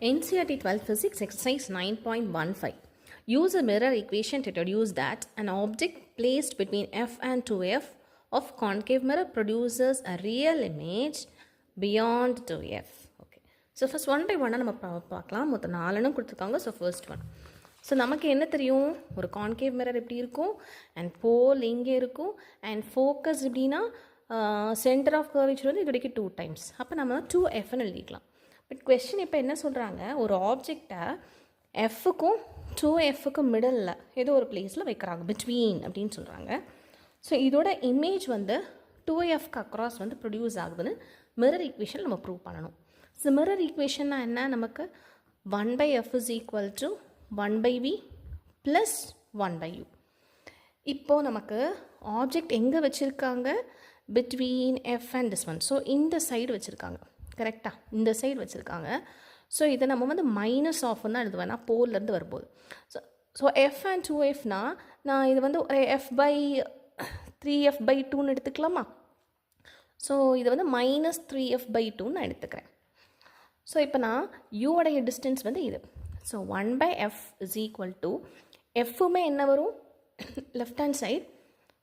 NCERT 12 Physics Exercise 9.15. Use a mirror equation to deduce that an object placed between f and 2f of concave mirror produces a real image beyond 2f. Okay. So first one by one நம்ம பார்க்கலாம். மொத்தம் 4 கொடுத்துருக்காங்க. So first one. So நமக்கு என்ன தெரியும், ஒரு concave mirror எப்படி இருக்கும், அண்ட் போல் இங்கே இருக்கும், அண்ட் ஃபோக்கஸ் எப்படின்னா சென்டர் ஆஃப் கர்வேச்சர் வந்து இது வரைக்கும் 2 times. அப்போ நம்ம 2fன்னு எழுதிக்கலாம். பட் கொஸ்டின் இப்போ என்ன சொல்கிறாங்க, ஒரு ஆப்ஜெக்டை எஃப்க்கும் 2fக்கும் மிடலில் ஏதோ ஒரு பிளேஸில் வைக்கிறாங்க, பிட்வீன் அப்படின்னு சொல்கிறாங்க. ஸோ இதோட இமேஜ் வந்து 2fக்கு அக்ராஸ் வந்து ப்ரொடியூஸ் ஆகுதுன்னு மிரர் ஈக்குவேஷன் நம்ம ப்ரூவ் பண்ணணும். ஸோ மிரர் ஈக்குவேஷன்னா என்ன, நமக்கு 1/f is equal to 1/v plus 1/u. இப்போது நமக்கு ஆப்ஜெக்ட் எங்கே வச்சுருக்காங்க, between F and this one. So இந்த சைடு வச்சுருக்காங்க, கரெக்டாக இந்த சைடு வச்சுருக்காங்க. ஸோ இதை நம்ம வந்து மைனஸ் ஆஃப்னு தான் எழுதுவேன், நான் போல்லேருந்து வரும்போது. ஸோ எஃப் அண்ட் 2fனா நான் இது வந்து f/3f/2ன்னு எடுத்துக்கலாமா. ஸோ இதை வந்து -3f/2ன்னு நான் எடுத்துக்கிறேன். ஸோ இப்போ நான் யூடைய டிஸ்டன்ஸ் வந்து இது. So 1/f is equal to எஃப்புமே என்ன வரும், லெஃப்ட் ஹேண்ட் சைட்.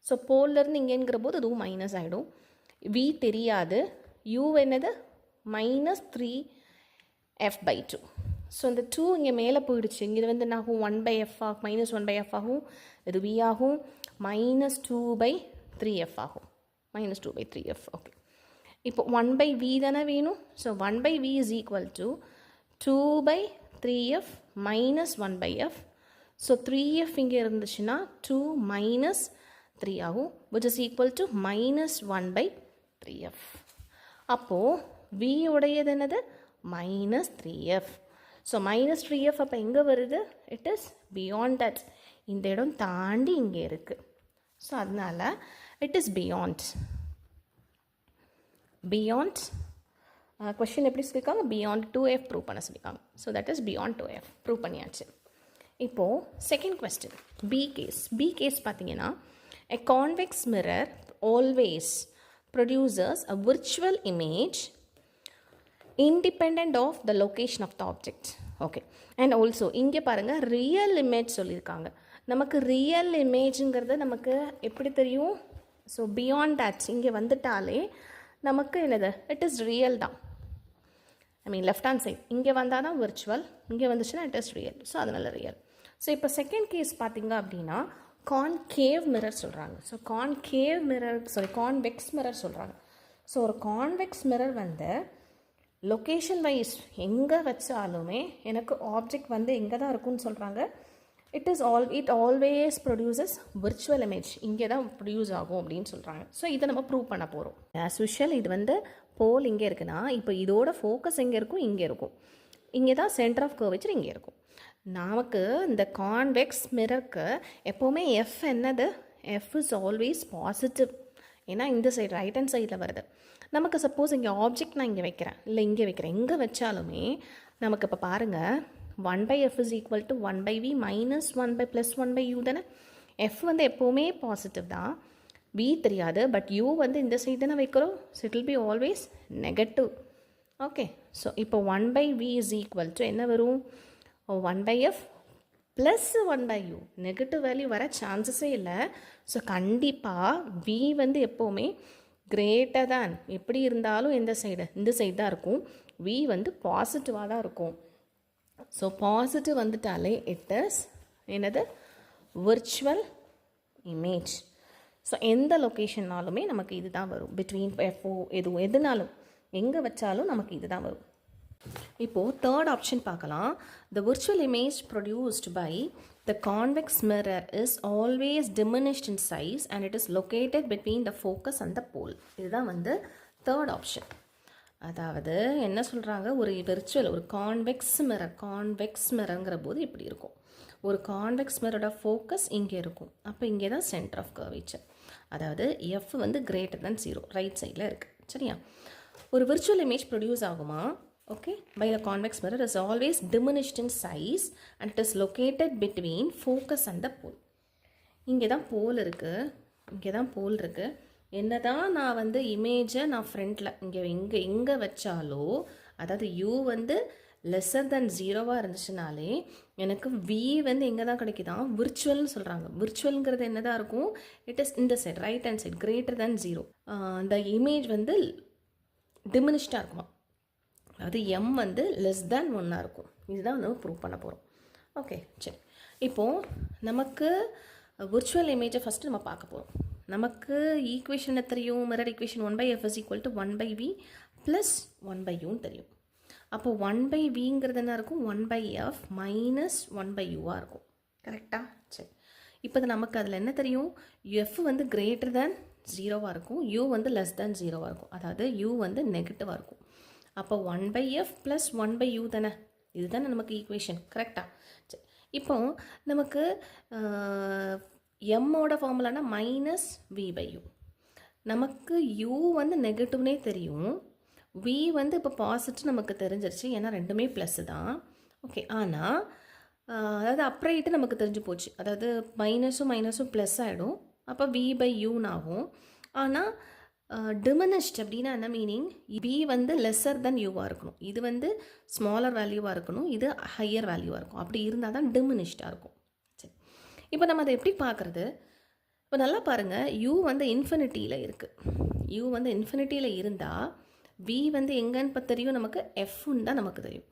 ஸோ போல்லேருந்து இங்கேங்கிற போது அதுவும் மைனஸ் ஆகிடும். வி தெரியாது, யூ என்னது -3f/2. ஸோ இந்த 2 இங்கே மேலே போயிடுச்சு, இங்கே வந்து என்ன ஆகும், 1/f ஆகும், -1/f ஆகும், இது v ஆகும், -2/3f ஆகும், -2/3f. ஓகே, இப்போ 1/v தானே வேணும். So 1/v is equal to 2/3f minus 1/f. So 3f இங்கே இருந்துச்சுன்னா 2 minus 3 ஆகும், which is equal to -1/3f. அப்போது v உடையது என்னது, -3f. ஸோ -3f அப்போ எங்கே வருது, இட் இஸ் பியாண்ட் தட், இந்த இடம் தாண்டி இங்கே இருக்குது. ஸோ அதனால் இட் இஸ் பியாண்ட் கொஷின் எப்படி சொல்லியிருக்காங்க, பியாண்ட் 2f ப்ரூவ் பண்ண சொல்லியிருக்காங்க. So that is beyond 2f prove பண்ணியாச்சு. இப்போது செகண்ட் கொஸ்டின், பி கேஸ் பார்த்தீங்கன்னா, a convex mirror always produces a virtual image independent of the location of the object. Okay, and also இங்கே பாருங்கள் real image சொல்லியிருக்காங்க. நமக்கு real இமேஜுங்கிறது நமக்கு எப்படி தெரியும், ஸோ பியாண்ட் தட் இங்கே வந்துட்டாலே நமக்கு என்னது, இட் இஸ் ரியல் தான். ஐ மீன் லெஃப்ட் ஹேண்ட் சைட் இங்கே வந்தால் தான் விர்ச்சுவல், இங்கே வந்துச்சுன்னா இட் இஸ் ரியல். ஸோ அதனால் ரியல். ஸோ இப்போ செகண்ட் கேஸ் பார்த்தீங்க அப்படின்னா கான்கேவ் மிரர் சொல்கிறாங்க. ஸோ கான்வெக்ஸ் மிரர் சொல்கிறாங்க. ஸோ ஒரு கான்வெக்ஸ் மிரர் வந்து லொக்கேஷன் வைஸ் எங்கே வச்சாலுமே எனக்கு ஆப்ஜெக்ட் வந்து எங்கே தான் இருக்குன்னு சொல்கிறாங்க. It always produces virtual image, இங்கே தான் ப்ரொடியூஸ் ஆகும் அப்படின்னு சொல்கிறாங்க. ஸோ இதை நம்ம ப்ரூவ் பண்ண போகிறோம். ஆஸ் யூஷுவல் இது வந்து போல் இங்கே இருக்குன்னா, இப்போ இதோட ஃபோக்கஸ் எங்கே இருக்கும், இங்கே இருக்கும். இங்கே தான் சென்டர் ஆஃப் கர்வேச்சர் இங்கே இருக்கும். நமக்கு இந்த கான்வெக்ஸ் மிரருக்கு எப்போவுமே எஃப் என்னது, எஃப் இஸ் ஆல்வேஸ் பாசிட்டிவ். ஏன்னா இந்த சைடு ரைட் ஹேண்ட் சைடில் வருது. நமக்கு சப்போஸ் இங்கே ஆப்ஜெக்ட் நான் இங்கே வைக்கிறேன், இல்லை இங்கே வைக்கிறேன், எங்கே வச்சாலுமே நமக்கு இப்போ பாருங்கள் 1/f is equal to 1/v minus 1 plus 1/u தானே. எஃப் வந்து எப்போவுமே பாசிட்டிவ் தான், v தெரியாது, பட் u வந்து இந்த சைடு தானே வைக்கிறோம். So it will be always negative. Okay, so இப்போ 1/v is equal to என்ன வரும், 1/f plus 1/u. Negative value வர சான்சஸே இல்லை. ஸோ கண்டிப்பாக v வந்து எப்போவுமே கிரேட்டர் தான், எப்படி இருந்தாலும் இந்த சைடு தான் இருக்கும். v வந்து பாசிட்டிவாக தான் இருக்கும். ஸோ பாசிட்டிவ் வந்துட்டாலே இட் இஸ் என்னது, விர்ச்சுவல் இமேஜ். ஸோ எந்த லொக்கேஷன்னாலுமே நமக்கு இது தான் வரும், பிட்வீன் எஃப்ஓ எதுனாலும் எங்கே வச்சாலும் நமக்கு இது தான் வரும். இப்போது தேர்ட் ஆப்ஷன் பார்க்கலாம். The virtual image produced by the convex mirror is always diminished in size and it is located between the focus and the pole. இதுதான் வந்து தேர்ட் ஆப்ஷன். அதாவது என்ன சொல்கிறாங்க, ஒரு விர்ச்சுவல் ஒரு கான்வெக்ஸ் மிரர்ங்கிற போது இப்படி இருக்கும். ஒரு கான்வெக்ஸ் மிரரோட ஃபோக்கஸ் இங்கே இருக்கும், அப்போ இங்கே தான் சென்டர் ஆஃப் கர்வேச்சர். அதாவது எஃப் வந்து கிரேட்டர் than 0 ரைட் சைடில் இருக்குது. சரியா, ஒரு விர்ச்சுவல் இமேஜ் ப்ரொடியூஸ் ஆகுமா, okay, by the convex mirror is always diminished in size and it is located between focus and the pole. இங்கே தான் போல் இருக்குது. என்ன தான் நான் வந்து இமேஜை நான் ஃப்ரண்ட்டில் இங்கே எங்கே வச்சாலோ, அதாவது யூ வந்து லெஸ்ஸர் தென் ஜீரோவாக இருந்துச்சுனாலே எனக்கு வி வந்து எங்கே தான் கிடைக்குதான் விர்ச்சுவல்னு சொல்கிறாங்க. விர்ச்சுவல்ங்கிறது என்ன தான் இருக்கும், இட் இஸ் இந்த side right hand side greater than zero. இந்த இமேஜ் வந்து டிமினிஷ்டாக இருக்குமா, அதாவது எம் வந்து லெஸ் தேன் ஒன்னாக இருக்கும். இதுதான் வந்து ப்ரூவ் பண்ண போகிறோம். ஓகே சரி, இப்போது நமக்கு விர்ச்சுவல் இமேஜை ஃபஸ்ட்டு நம்ம பார்க்க போகிறோம். நமக்கு ஈக்குவேஷன் தெரியும், mirror equation 1/f is equal to 1/v plus 1/uன்னு தெரியும். அப்போ 1/vங்கிறது என்ன இருக்கும், 1/f மைனஸ் 1/uவாக இருக்கும். கரெக்டாக? சரி, இப்போ நமக்கு அதில் என்ன தெரியும், எஃப் வந்து கிரேட்டர் தேன் ஜீரோவாக இருக்கும், u வந்து லெஸ் தேன் ஜீரோவாக இருக்கும், அதாவது u வந்து நெகட்டிவாக இருக்கும். அப்போ 1/f ப்ளஸ் 1/u தானே, இதுதானே நமக்கு ஈக்குவேஷன். கரெக்டாக? சரி, இப்போ நமக்கு எம்மோட ஃபார்முலானா மைனஸ் v/u. நமக்கு u வந்து நெகட்டிவ்னே தெரியும், v வந்து இப்போ பாசிட்டிவ் நமக்கு தெரிஞ்சிருச்சு, ஏன்னா ரெண்டுமே ப்ளஸ்ஸு தான். ஓகே, ஆனால் அதாவது அப்ரைட்டு நமக்கு தெரிஞ்சு போச்சு, அதாவது மைனஸும் ப்ளஸ் ஆகிடும், அப்போ v/uன்னு ஆகும். ஆனால் டிமினிஷ்ட் அப்படின்னா என்ன மீனிங், v வந்து லெஸ்ஸர் தென் யூவாக இருக்கணும், இது வந்து ஸ்மாலர் வேல்யூவாக இருக்கணும், இது ஹையர் வேல்யூவாக இருக்கும். அப்படி இருந்தால் தான் டிமினிஷ்டாக இருக்கும். சரி, இப்போ நம்ம அதை எப்படி பார்க்குறது, இப்போ நல்லா பாருங்கள், u வந்து இன்ஃபினிட்டியில் இருக்குது. u வந்து இன்ஃபினிட்டியில் இருந்தால் v வந்து எங்கன்னு இப்போ தெரியும், நமக்கு எஃப்னு தான் நமக்கு தெரியும்.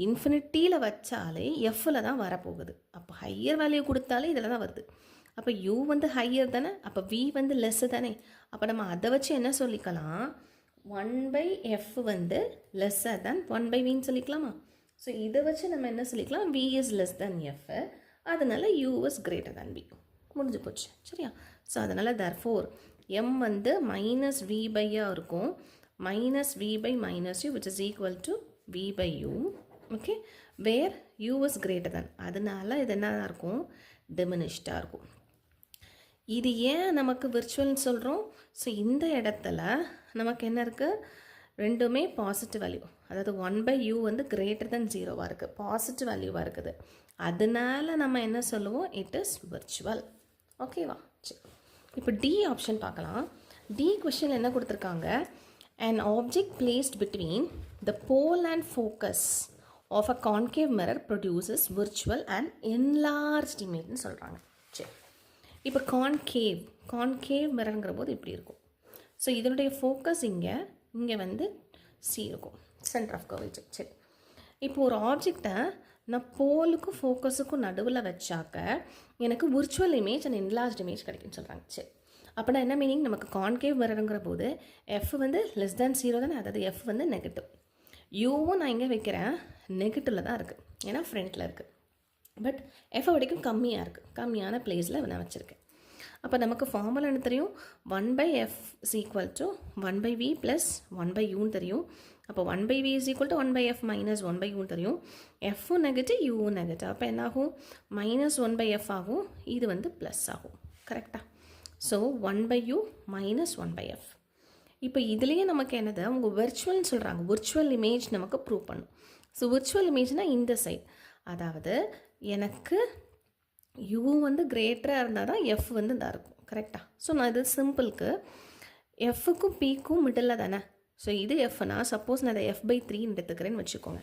இன்ஃபினிட்டியில் வச்சாலே எஃப்பில் தான் வரப்போகுது, அப்போ ஹையர் வேல்யூ கொடுத்தாலே இதில் தான் வருது. அப்போ u வந்து ஹையர் தானே, அப்போ v வந்து லெஸ்ஸு தானே. அப்போ நம்ம அதை வச்சு என்ன சொல்லிக்கலாம், 1/f வந்து லெஸ்ஸர் தேன் 1/vன்னு சொல்லிக்கலாமா. ஸோ இதை வச்சு நம்ம என்ன சொல்லிக்கலாம், v is less than f, அதனால் u is greater than v. முடிஞ்சு போச்சு. சரியா? ஸோ அதனால் therefore m வந்து மைனஸ் v/a இருக்கும், minus v/-u which is equal to v/u. Okay, where u is greater than, அதனால இது என்ன இருக்கும், டிமினிஷ்டாக இருக்கும். இது ஏன் நமக்கு விர்ச்சுவல்னு சொல்கிறோம், ஸோ இந்த இடத்துல நமக்கு என்ன இருக்குது, ரெண்டுமே பாசிட்டிவ் வேல்யூ, அதாவது 1/u வந்து கிரேட்டர் தென் ஜீரோவாக இருக்குது, பாசிட்டிவ் வேல்யூவாக இருக்குது, அதனால நம்ம என்ன சொல்லுவோம், இட் இஸ் விர்ச்சுவல். ஓகேவா? சரி, இப்போ டி ஆப்ஷன் பார்க்கலாம். டி கொஸ்டின் என்ன கொடுத்துருக்காங்க, an object placed between the pole and focus of a concave mirror produces virtual and enlarged imageன்னு சொல்கிறாங்க. சரி, இப்போ கான்கேவ் மிரர்ங்கிற போது இப்படி இருக்கும். ஸோ இதனுடைய ஃபோக்கஸ் இங்கே வந்து சி இருக்கும், சென்டர் ஆஃப் கர்வேச்சர். சரி, இப்போ ஒரு ஆப்ஜெக்டை நான் போலுக்கும் ஃபோக்கஸுக்கும் நடுவில் வச்சாக்க எனக்கு virtual image and enlarge image கிடைக்குன்னு சொல்கிறாங்க. சரி, அப்படின்னா என்ன மீனிங், நமக்கு கான்கேவ் மிரருங்கிற போது எஃப் வந்து லெஸ் தேன் ஜீரோ தானே, அதாவது எஃப் வந்து நெகட்டிவ், யூவும் நான் இங்கே வைக்கிறேன் நெகட்டிவில் தான் இருக்குது, ஏன்னா ஃப்ரண்ட்டில் இருக்குது, பட் எஃப் வரைக்கும் கம்மியாக இருக்குது, கம்மியான பிளேஸில் நான் வச்சுருக்கேன். அப்போ நமக்கு ஃபார்முலா என்ன தெரியும், 1/f is equal to 1/v plus 1/uன்னு தெரியும். அப்போ 1/v is equal to 1/f minus 1/uன்னு தெரியும். எஃப்பும் நெகட்டிவ், யூவும் நெகட்டிவ், அப்போ என்ன ஆகும், மைனஸ் 1/f ஆகும், இது வந்து ப்ளஸ் ஆகும். கரெக்டாக? So 1/u minus 1/f. இப்போ இதுலேயே நமக்கு என்னது, அவங்க விர்ச்சுவல்னு சொல்கிறாங்க, விர்ச்சுவல் இமேஜ் நமக்கு ப்ரூவ் பண்ணும். ஸோ விர்ச்சுவல் இமேஜ்னால் இந்த சைட், அதாவது எனக்கு u வந்து கிரேட்டராக இருந்தால் தான் f வந்து இதாக இருக்கும். கரெக்டாக? ஸோ நான் இது சிம்பிளுக்கு எஃப்க்கும் பிக்கும் மிடில் தானே, ஸோ இது எஃப்னா சப்போஸ் நான் அதை f/3 எடுத்துக்கிறேன்னு வச்சுக்கோங்க,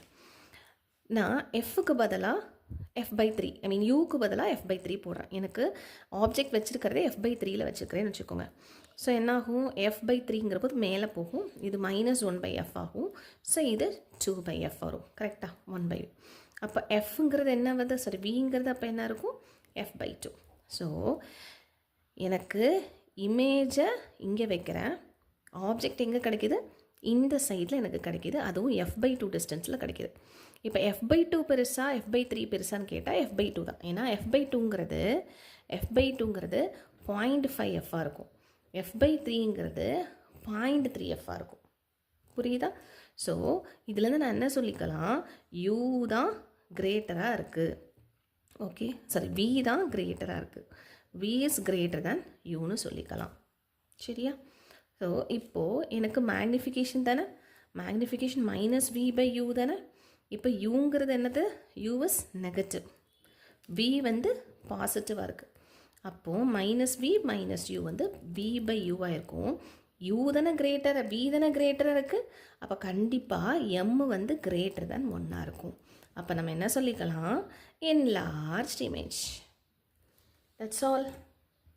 நான் எஃப்க்கு பதிலாக f/3, ஐ மீன் யூக்கு பதிலாக f/3 போடுறேன், எனக்கு ஆப்ஜெக்ட் வச்சுருக்கிறதே f/3யில் வச்சுருக்கிறேன்னு வச்சுக்கோங்க. ஸோ என்னாகும், f/3ங்கிற போது மேலே போகும், இது மைனஸ் 1/f ஆகும், ஸோ இது 2/f வரும். கரெக்டாக? 1/u. அப்போ எஃப்ங்கிறது என்ன வந்து, சாரி விங்கிறது அப்போ என்ன இருக்கும், f/2. ஸோ எனக்கு இமேஜை இங்கே வைக்கிறேன், ஆப்ஜெக்ட் எங்கே கிடைக்கிது, இந்த சைடில் எனக்கு கிடைக்கிது, அதுவும் f/2 டிஸ்டன்ஸில் கிடைக்கிது. இப்போ f/2 பெருசா f/3 பெருசான்னு கேட்டால் f/2 தான், ஏன்னா f/2ங்கிறது 0.5f இருக்கும், f/3ங்கிறது 0.3f இருக்கும். புரியுதா? ஸோ இதுலேருந்து நான் என்ன சொல்லிக்கலாம், u தான் கிரேட்டராக இருக்குது. ஓகே, சாரி v தான் கிரேட்டராக இருக்குது, v இஸ் கிரேட்டர் தேன் யூன்னு சொல்லிக்கலாம். சரியா? ஸோ இப்போது எனக்கு மேக்னிஃபிகேஷன் தானே, மேக்னிஃபிகேஷன் மைனஸ் v/u தானே. இப்போ யூங்கிறது என்னது, u இஸ் நெகட்டிவ், v வந்து பாசிட்டிவாக இருக்குது, அப்போது மைனஸ் v மைனஸ் u வந்து v/u இருக்கும். யூ தானே கிரேட்டர், வி தானே கிரேட்டராக இருக்குது. அப்போ கண்டிப்பாக எம் வந்து கிரேட்டர் தென் 1 இருக்கும். அப்போ நம்ம என்ன சொல்லிக்கலாம், enlarged image. That's all.